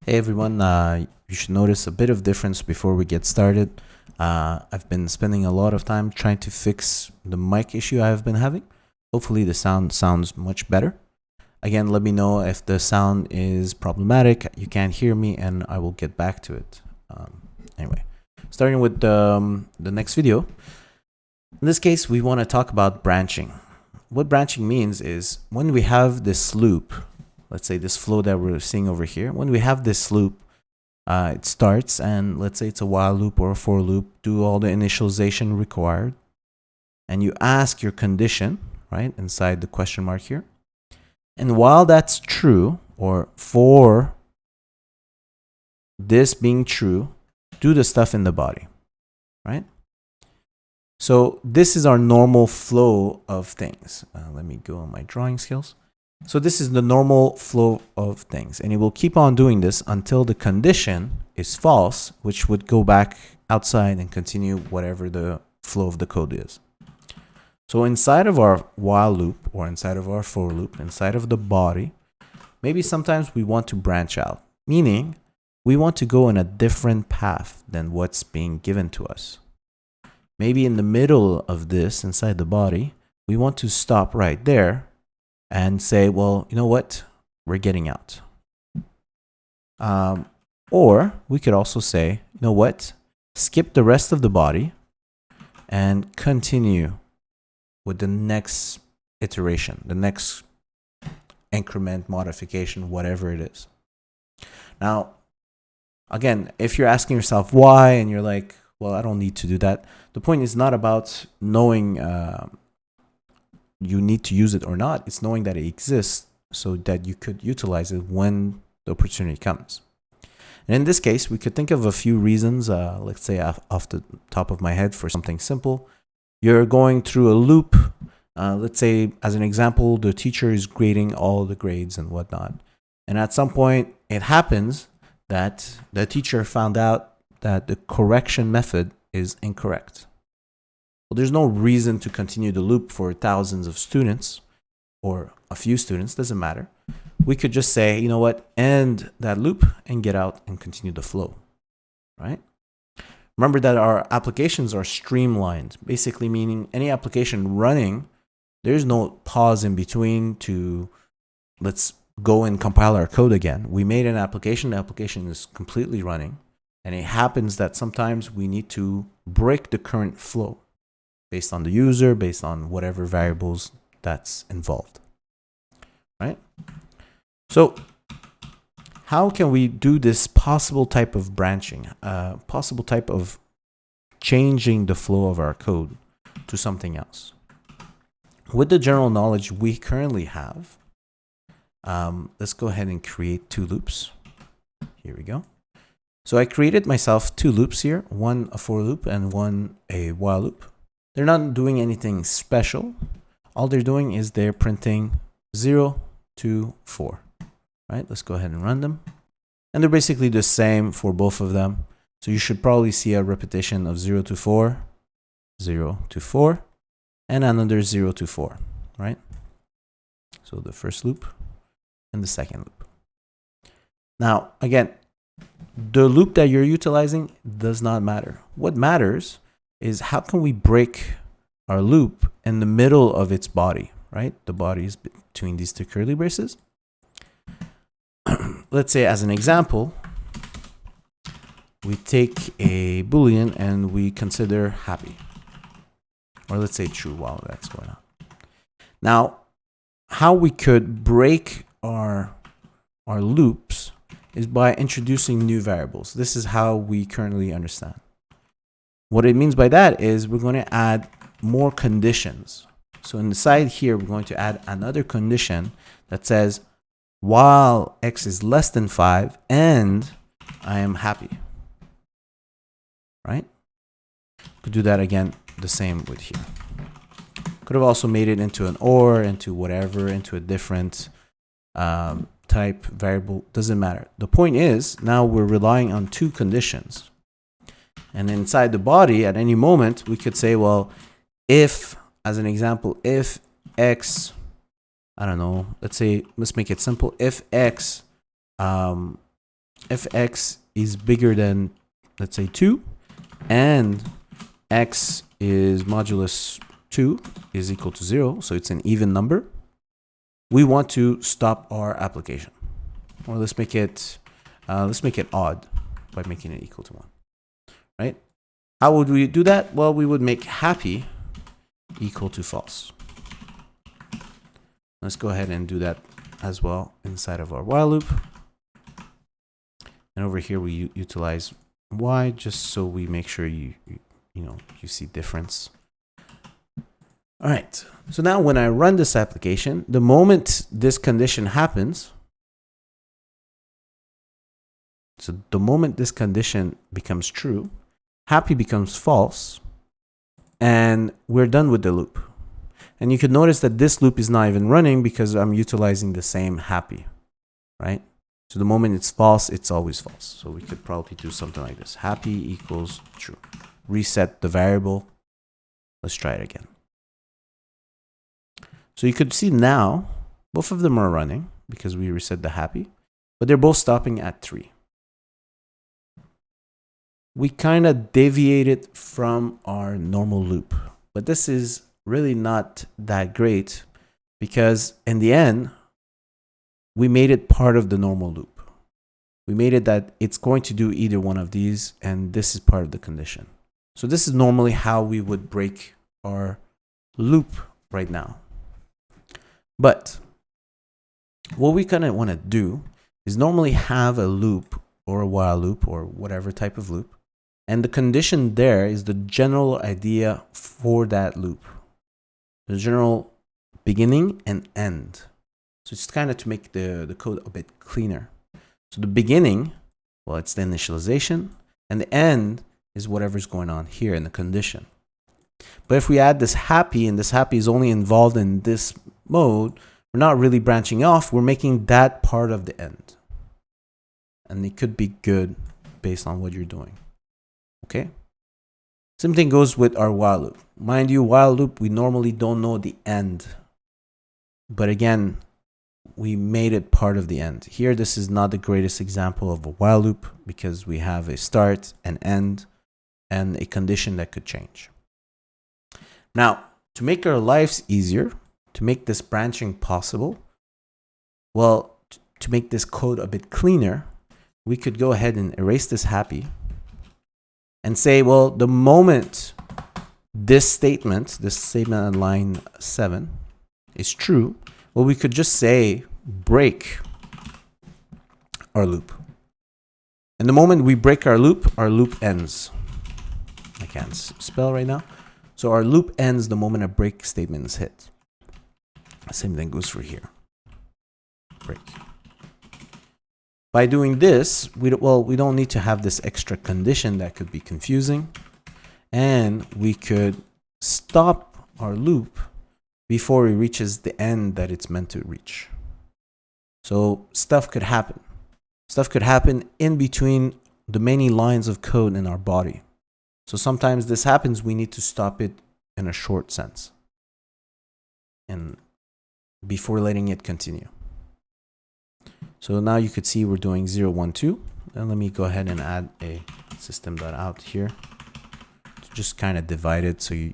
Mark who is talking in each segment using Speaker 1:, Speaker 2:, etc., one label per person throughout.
Speaker 1: Hey everyone, you should notice a bit of difference before we get started. I've been spending a lot of time trying to fix the mic issue I've been having. Hopefully the sound sounds much better. Again, let me know if the sound is problematic, you can't hear me, and I will get back to it. Anyway, starting with the next video. In this case, we want to talk about branching. What branching means is when we have this loop, let's say this flow that we're seeing over here, when we have this loop, it starts, and let's say it's a while loop or a for loop, do all the initialization required, and you ask your condition, right, inside the question mark here. And while that's true, or for this being true, do the stuff in the body, right? So this is our normal flow of things. Let me go on my drawing skills. So this is the normal flow of things, and it will keep on doing this until the condition is false, which would go back outside and continue whatever the flow of the code is. So inside of our while loop, or inside of our for loop, inside of the body, maybe sometimes we want to branch out, meaning we want to go in a different path than what's being given to us. Maybe in the middle of this, inside the body, we want to stop right there and say, well, you know what? We're getting out. Or we could also say, you know what? Skip the rest of the body and continue with the next iteration, the next increment, modification, whatever it is. Now, again, if you're asking yourself why and you're like, well, I don't need to do that. The point is not about knowing you need to use it or not. It's knowing that it exists so that you could utilize it when the opportunity comes. And in this case, we could think of a few reasons, let's say off the top of my head for something simple. You're going through a loop. Let's say, as an example, the teacher is grading all the grades and whatnot. And at some point, it happens that the teacher found out that the correction method is incorrect. Well, there's no reason to continue the loop for thousands of students or a few students, doesn't matter. We could just say, you know what, end that loop and get out and continue the flow, right? Remember that our applications are streamlined, basically meaning any application running, there's no pause in between to let's go and compile our code again. We made an application, the application is completely running, and it happens that sometimes we need to break the current flow based on the user, based on whatever variables that's involved, right? So how can we do this possible type of branching, possible type of changing the flow of our code to something else? With the general knowledge we currently have, let's go ahead and create two loops. Here we go. So I created myself two loops here, one a for loop and one a while loop. They're not doing anything special. All they're doing is they're printing 0 to 4. Right? Let's go ahead and run them. And they're basically the same for both of them. So you should probably see a repetition of 0 to 4, 0 to 4, and another 0 to 4, right? So the first loop and the second loop. Now, again, the loop that you're utilizing does not matter. What matters is how can we break our loop in the middle of its body, right? The body is between these two curly braces. Let's say, as an example, we take a Boolean and we consider happy. Or let's say true while that's going on. Now, how we could break our loops is by introducing new variables. This is how we currently understand. What it means by that is we're going to add more conditions. So inside here, we're going to add another condition that says, while x is less than 5 and I am happy, right? Could do that again, the same with here. Could have also made it into an or, into whatever, into a different type variable, doesn't matter. The point is, now we're relying on two conditions. And inside the body, at any moment, we could say, well, if, as an example, if x, I don't know, let's say, let's make it simple. If x if x is bigger than, let's say, 2, and x is modulus 2 is equal to 0, so it's an even number, we want to stop our application. Or let's make it odd by making it equal to 1, right? How would we do that? Well, we would make happy equal to false. Let's go ahead and do that as well inside of our while loop. And over here we utilize y just so we make sure you see difference. All right. So now when I run this application, the moment this condition happens, so the moment this condition becomes true, happy becomes false, and we're done with the loop. And you can notice that this loop is not even running because I'm utilizing the same happy, right? So the moment it's false, it's always false. So we could probably do something like this. Happy equals true. Reset the variable. Let's try it again. So you could see now, both of them are running because we reset the happy, but they're both stopping at 3. We kind of deviated from our normal loop, but this is really not that great because in the end, we made it part of the normal loop. We made it that it's going to do either one of these, and this is part of the condition. So this is normally how we would break our loop right now. But what we kind of want to do is normally have a loop or a while loop or whatever type of loop. And the condition there is the general idea for that loop. The general beginning and end. So it's kind of to make the code a bit cleaner. So the beginning, well, it's the initialization. And the end is whatever's going on here in the condition. But if we add this happy, and this happy is only involved in this mode, we're not really branching off. We're making that part of the end. And it could be good based on what you're doing. Okay? Same thing goes with our while loop. Mind you, while loop, we normally don't know the end. But again, we made it part of the end. Here, this is not the greatest example of a while loop because we have a start, an end, and a condition that could change. Now, to make our lives easier, to make this branching possible, well, to make this code a bit cleaner, we could go ahead and erase this happy and say, well, the moment this statement on line 7 is true, well, we could just say break our loop. And the moment we break our loop ends. I can't spell right now. So our loop ends the moment a break statement is hit. Same thing goes for here. Break. By doing this, we don't need to have this extra condition that could be confusing. And we could stop our loop before it reaches the end that it's meant to reach. So stuff could happen. Stuff could happen in between the many lines of code in our body. So sometimes this happens, we need to stop it in a short sense and before letting it continue. So now you could see we're doing 0, 1, 2. And let me go ahead and add a system.out here to just kind of divide it so you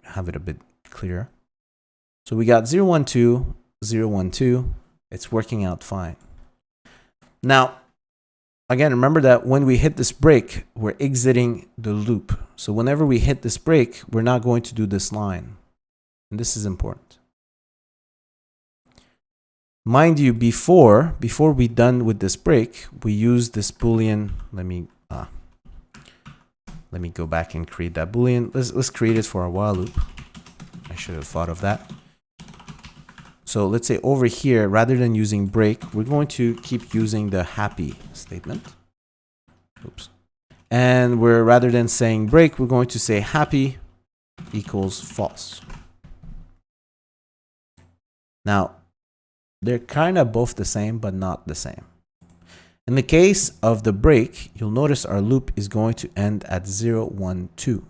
Speaker 1: have it a bit clearer. So we got 0, 1, 2, 0, 1, 2. It's working out fine. Now, again, remember that when we hit this break, we're exiting the loop. So whenever we hit this break, we're not going to do this line. And this is important. Mind you, before we done with this break, we use this Boolean. Let me go back and create that Boolean. Let's create it for our while loop. I should have thought of that. So let's say over here, rather than using break, we're going to keep using the happy statement. Oops. And rather than saying break, we're going to say happy equals false. Now, they're kind of both the same, but not the same. In the case of the break, you'll notice our loop is going to end at 0, 1, 2.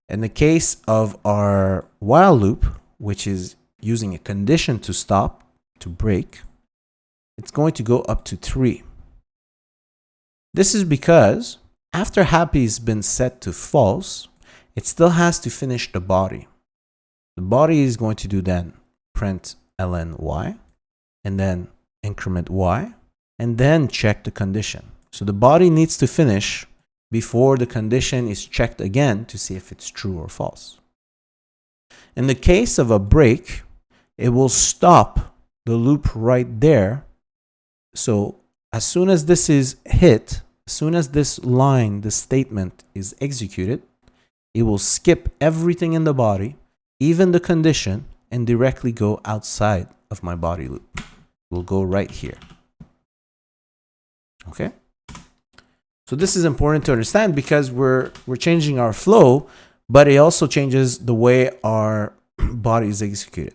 Speaker 1: In the case of our while loop, which is using a condition to stop, to break, it's going to go up to 3. This is because after happy's been set to false, it still has to finish the body. The body is going to do then print ln y, and then increment y, and then check the condition. So the body needs to finish before the condition is checked again to see if it's true or false. In the case of a break, it will stop the loop right there. So as soon as this is hit, as soon as this line, this statement is executed, it will skip everything in the body, even the condition, and directly go outside of my body loop. It will go right here. Okay? So this is important to understand because we're changing our flow, but it also changes the way our body is executed.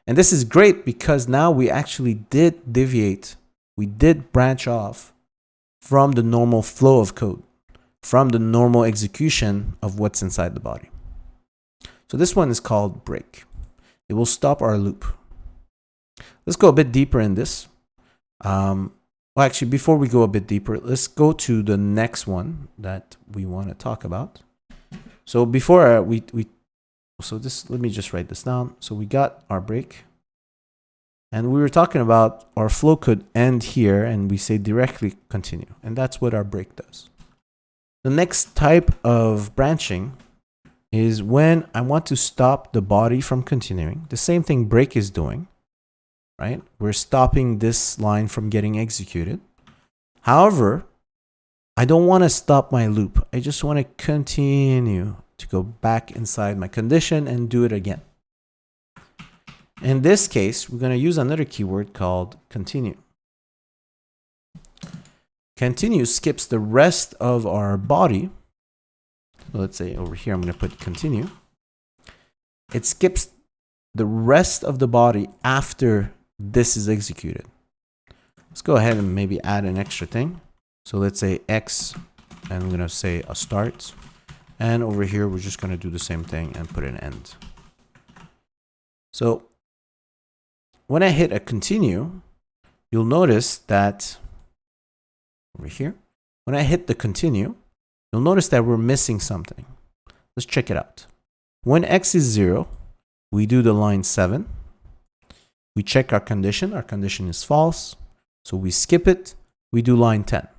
Speaker 1: And this is great because now we actually did deviate, we did branch off from the normal flow of code, from the normal execution of what's inside the body. So this one is called break. It will stop our loop. Let's go a bit deeper in this. Well, actually, before we go a bit deeper, let's go to the next one that we want to talk about. So before let me just write this down. So we got our break, and we were talking about our flow could end here, and we say directly continue, and that's what our break does. The next type of branching is when I want to stop the body from continuing. The same thing break is doing. Right? We're stopping this line from getting executed. However, I don't want to stop my loop. I just want to continue to go back inside my condition and do it again. In this case, we're going to use another keyword called continue. Continue skips the rest of our body. Let's say over here, I'm going to put continue. It skips the rest of the body after this is executed. Let's go ahead and maybe add an extra thing. So let's say X, and I'm going to say a start. And over here, we're just going to do the same thing and put an end. So when I hit a continue, you'll notice that over here, when I hit the continue, you'll notice that we're missing something. Let's check it out. When X is 0, we do the line 7. We check our condition. Our condition is false. So we skip it. We do line 10.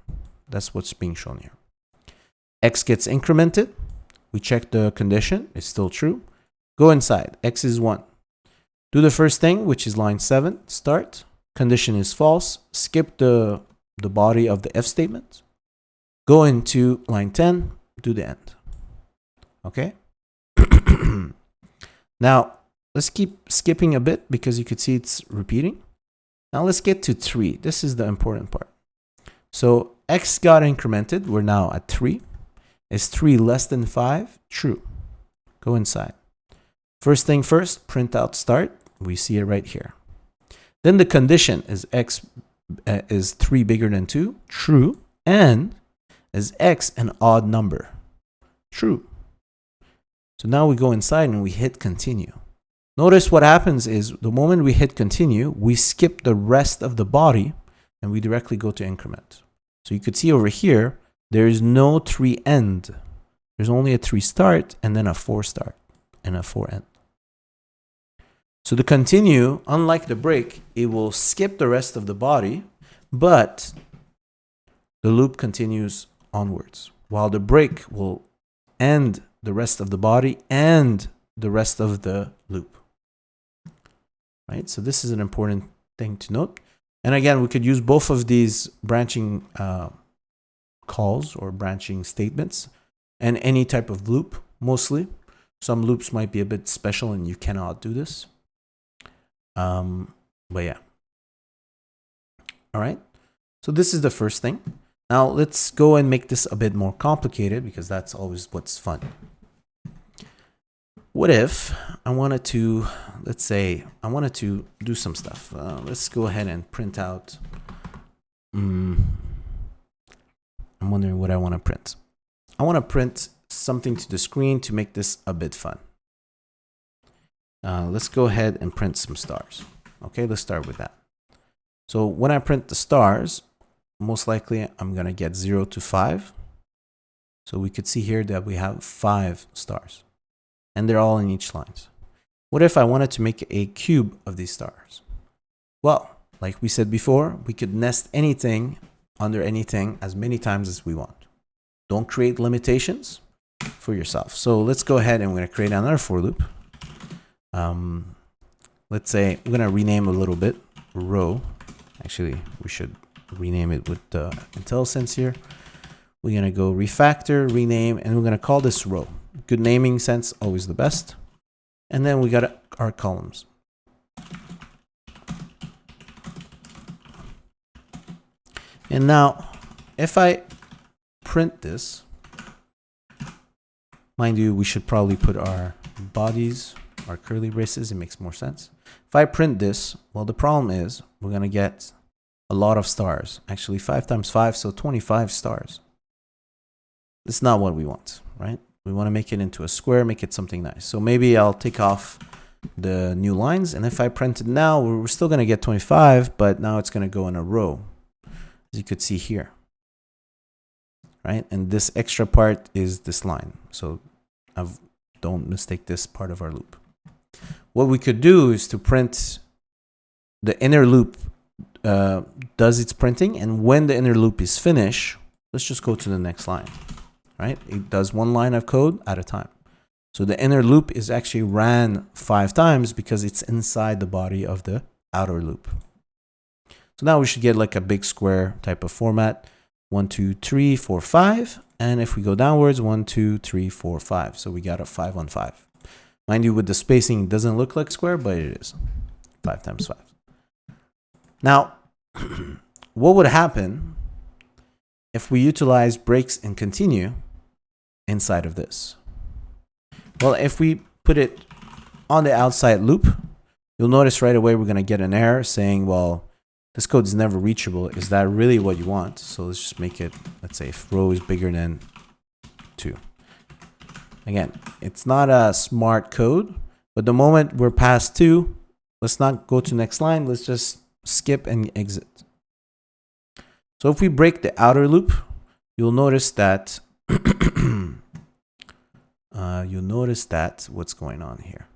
Speaker 1: That's what's being shown here. X gets incremented. We check the condition. It's still true. Go inside. X is 1. Do the first thing, which is line 7. Start. Condition is false. Skip the body of the if statement. Go into line 10. Do the end. Okay? Now, let's keep skipping a bit because you could see it's repeating. Now let's get to 3. This is the important part. So X got incremented. We're now at 3. Is 3 less than 5? True. Go inside. First thing first, print out start. We see it right here. Then the condition is X is 3 bigger than 2? True. And is X an odd number? True. So now we go inside and we hit continue. Notice what happens is the moment we hit continue, we skip the rest of the body and we directly go to increment. So you could see over here, there is no 3 end. There's only a 3 start and then a 4 start and a 4 end. So the continue, unlike the break, it will skip the rest of the body, but the loop continues onwards, while the break will end the rest of the body and the rest of the loop. Right? So this is an important thing to note. And again, we could use both of these branching calls or branching statements and any type of loop, mostly. Some loops might be a bit special and you cannot do this. But yeah. All right. So this is the first thing. Now let's go and make this a bit more complicated because that's always what's fun. What if I wanted to, let's say, I wanted to do some stuff. Let's go ahead and print out. I'm wondering what I want to print. I want to print something to the screen to make this a bit fun. Let's go ahead and print some stars. Okay, let's start with that. So when I print the stars, most likely I'm going to get 0 to 5. So we could see here that we have 5 stars. And they're all in each line. What if I wanted to make a cube of these stars? Well, like we said before, we could nest anything under anything as many times as we want. Don't create limitations for yourself. So let's go ahead and we're going to create another for loop. Let's say we're going to rename a little bit row. Actually, we should rename it with the IntelliSense here. We're going to go refactor, rename, and we're going to call this row. Good naming sense, always the best. And then we got our columns. And now, if I print this, mind you, we should probably put our bodies, our curly braces, it makes more sense. If I print this, well, the problem is we're going to get a lot of stars. Actually, 5 times 5, so 25 stars. That's not what we want, right? We want to make it into a square, make it something nice. So maybe I'll take off the new lines. And if I print it now, we're still going to get 25, but now it's going to go in a row, as you could see here, right? And this extra part is this line. So don't mistake this part of our loop. What we could do is to print the inner loop does its printing. And when the inner loop is finished, let's just go to the next line, right? It does one line of code at a time. So the inner loop is actually ran 5 times because it's inside the body of the outer loop. So now we should get like a big square type of format. 1, 2, 3, 4, 5. And if we go downwards, 1, 2, 3, 4, 5. So we got a 5 on 5. Mind you, with the spacing, it doesn't look like square, but it is 5 times 5. Now, what would happen if we utilize breaks and continue inside of this? Well, if we put it on the outside loop, you'll notice right away we're going to get an error saying, well, this code is never reachable. Is that really what you want? So let's just make it, let's say if row is bigger than 2. Again, it's not a smart code, but the moment we're past 2, let's not go to next line. Let's just skip and exit. So if we break the outer loop, you'll notice that what's going on here.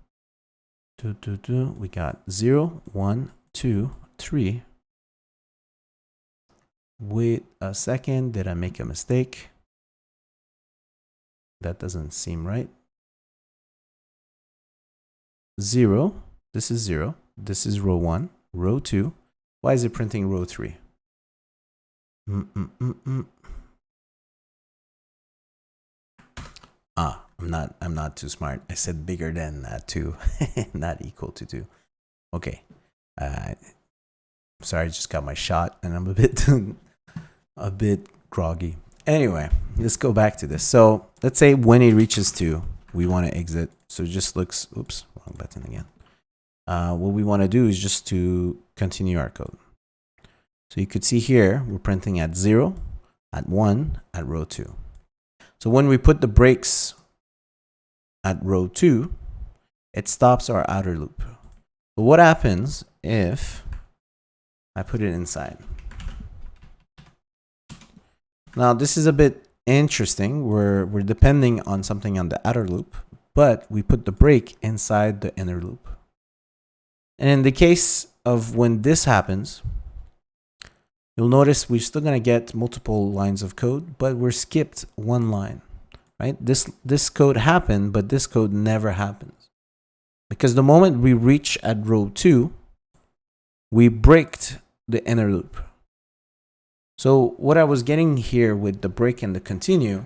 Speaker 1: We got 0, 1, 2, 3. Wait a second, did I make a mistake? That doesn't seem right. 0, this is 0. This is row 1, row 2. Why is it printing row 3? I'm not too smart. I said bigger than 2, not equal to 2. Okay. Sorry, I just got my shot and I'm a bit groggy. Anyway, let's go back to this. So let's say when it reaches 2, we want to exit. So it just looks, oops, wrong button again. What we want to do is just to continue our code. So you could see here, we're printing at 0, at 1, at row 2. So when we put the breaks at row 2, it stops our outer loop. But what happens if I put it inside? Now this is a bit interesting. We're depending on something on the outer loop, but we put the break inside the inner loop. And in the case of when this happens, you'll notice we're still going to get multiple lines of code, but we're skipped one line, right? This code happened, but this code never happens. Because the moment we reach at row 2, we breaked the inner loop. So what I was getting here with the break and the continue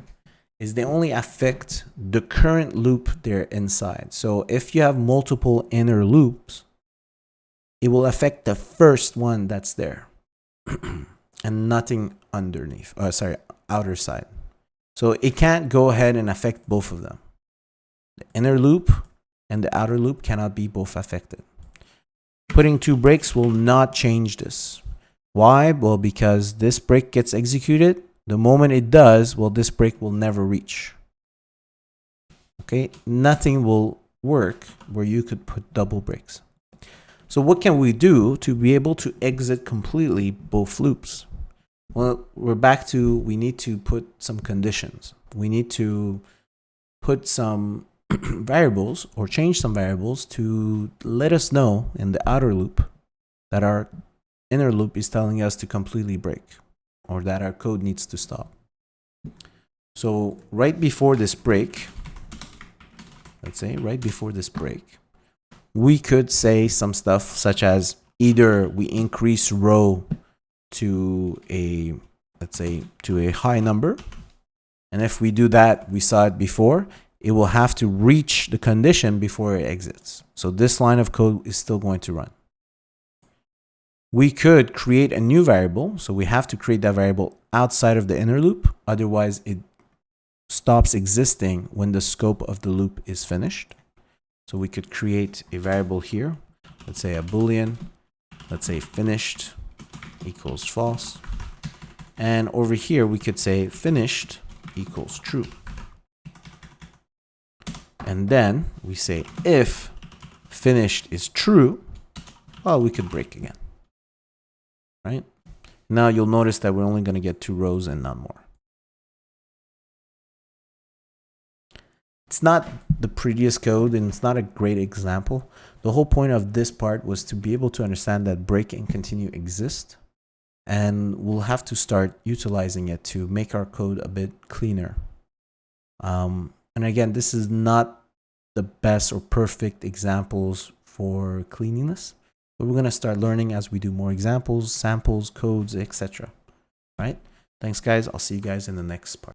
Speaker 1: is they only affect the current loop they're inside. So if you have multiple inner loops, it will affect the first one that's there and nothing underneath, outer side. So it can't go ahead and affect both of them. The inner loop and the outer loop cannot be both affected. Putting 2 breaks will not change this. Why? Well, because this break gets executed. The moment it does, well, this break will never reach. Okay, nothing will work where you could put double breaks. So what can we do to be able to exit completely both loops? Well, we're back to, we need to put some conditions. We need to put some variables or change some variables to let us know in the outer loop that our inner loop is telling us to completely break, or that our code needs to stop. So right before this break, let's say right before this break, we could say some stuff such as either we increase row to a, let's say, to a high number. And if we do that, we saw it before, it will have to reach the condition before it exits. So this line of code is still going to run. We could create a new variable. So we have to create that variable outside of the inner loop. Otherwise, it stops existing when the scope of the loop is finished. So we could create a variable here. Let's say a Boolean. Let's say finished equals false. And over here, we could say finished equals true. And then we say if finished is true, well, we could break again. Right? Now you'll notice that we're only going to get 2 rows and not more. It's not the prettiest code and it's not a great example. The whole point of this part was to be able to understand that break and continue exist. And we'll have to start utilizing it to make our code a bit cleaner. And again, this is not the best or perfect examples for cleanliness, but we're going to start learning as we do more examples, samples, codes, etc. Right? Thanks, guys. I'll see you guys in the next part.